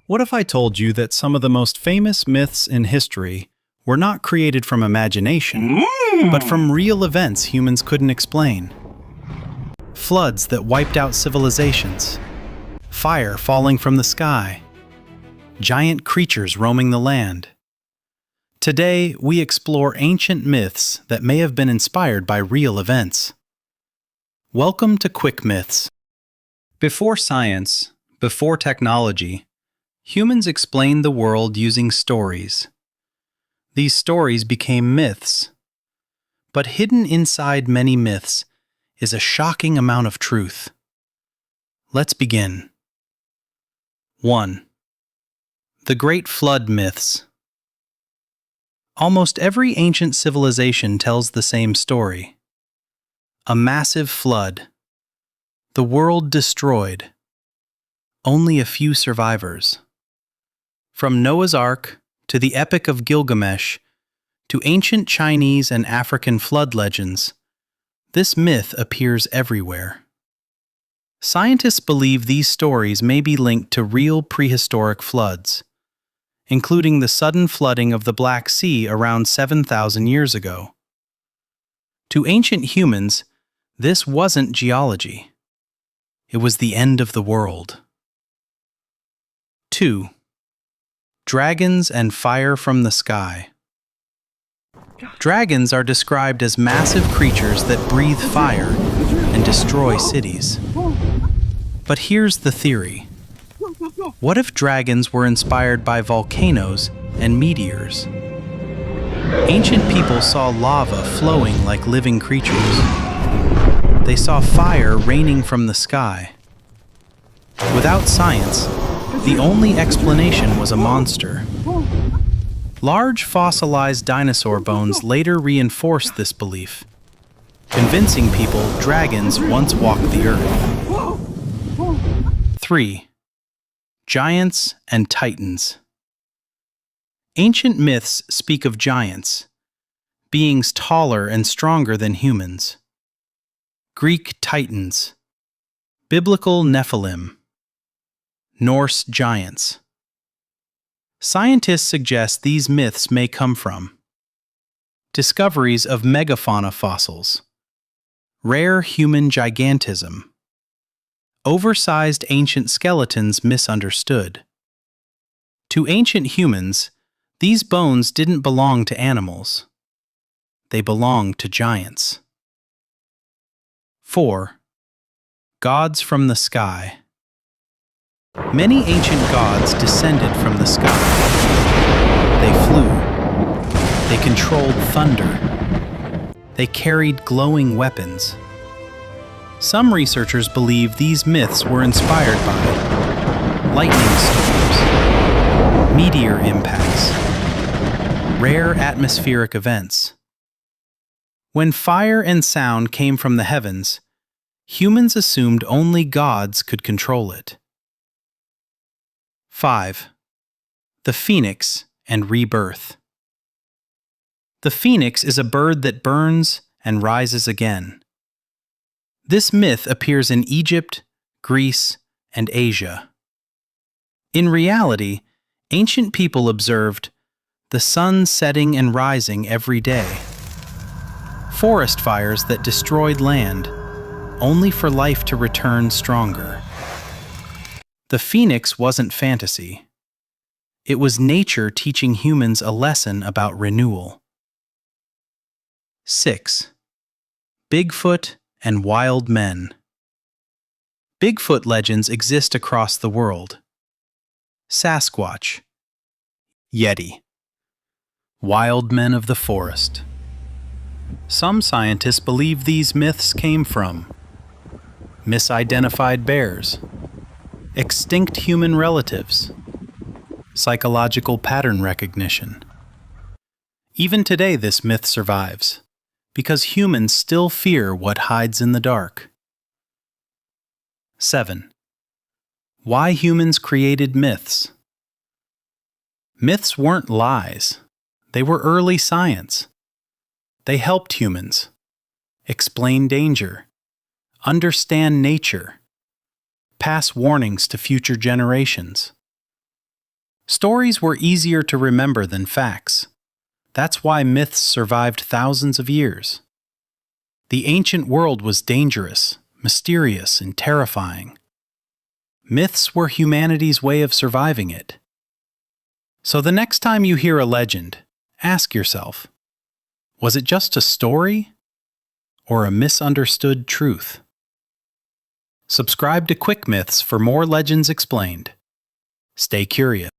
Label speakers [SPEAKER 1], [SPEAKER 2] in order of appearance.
[SPEAKER 1] What if I told you that some of the most famous myths in history were not created from imagination, but from real events humans couldn't explain? Floods that wiped out civilizations, fire falling from the sky, giant creatures roaming the land. Today, we explore ancient myths that may have been inspired by real events. Welcome to Quick Myths. Before science, before technology, humans explained the world using stories. These stories became myths. But hidden inside many myths is a shocking amount of truth. Let's begin. 1. The Great Flood Myths. Almost every ancient civilization tells the same story. A massive flood. The world destroyed. Only a few survivors. From Noah's Ark to the Epic of Gilgamesh to ancient Chinese and African flood legends, this myth appears everywhere. Scientists believe these stories may be linked to real prehistoric floods, including the sudden flooding of the Black Sea around 7,000 years ago. To ancient humans, this wasn't geology. It was the end of the world. 2. Dragons and fire from the sky. Dragons are described as massive creatures that breathe fire and destroy cities. But here's the theory. What if dragons were inspired by volcanoes and meteors? Ancient people saw lava flowing like living creatures. They saw fire raining from the sky. Without science, the only explanation was a monster. Large fossilized dinosaur bones later reinforced this belief, convincing people dragons once walked the earth. 3. Giants and titans. Ancient myths speak of giants, beings taller and stronger than humans. Greek titans, biblical Nephilim, Norse giants. Scientists suggest these myths may come from discoveries of megafauna fossils, rare human gigantism, oversized ancient skeletons misunderstood. To ancient humans, these bones didn't belong to animals. They belonged to giants. 4. Gods from the sky. Many ancient gods descended from the sky. They flew. They controlled thunder. They carried glowing weapons. Some researchers believe these myths were inspired by lightning storms, meteor impacts, rare atmospheric events. When fire and sound came from the heavens, humans assumed only gods could control it. 5. The phoenix and rebirth. The phoenix is a bird that burns and rises again. This myth appears in Egypt, Greece, and Asia. In reality, ancient people observed the sun setting and rising every day. Forest fires that destroyed land, only for life to return stronger. The phoenix wasn't fantasy. It was nature teaching humans a lesson about renewal. 6. Bigfoot and wild men. Bigfoot legends exist across the world. Sasquatch, Yeti, wild men of the forest. Some scientists believe these myths came from misidentified bears, extinct human relatives, psychological pattern recognition. Even today, this myth survives, because humans still fear what hides in the dark. 7. Why humans created myths. Myths weren't lies. They were early science. They helped humans explain danger, understand nature, pass warnings to future generations. Stories were easier to remember than facts. That's why myths survived thousands of years. The ancient world was dangerous, mysterious, and terrifying. Myths were humanity's way of surviving it. So the next time you hear a legend, ask yourself, was it just a story or a misunderstood truth? Subscribe to Quick Myths for more legends explained. Stay curious.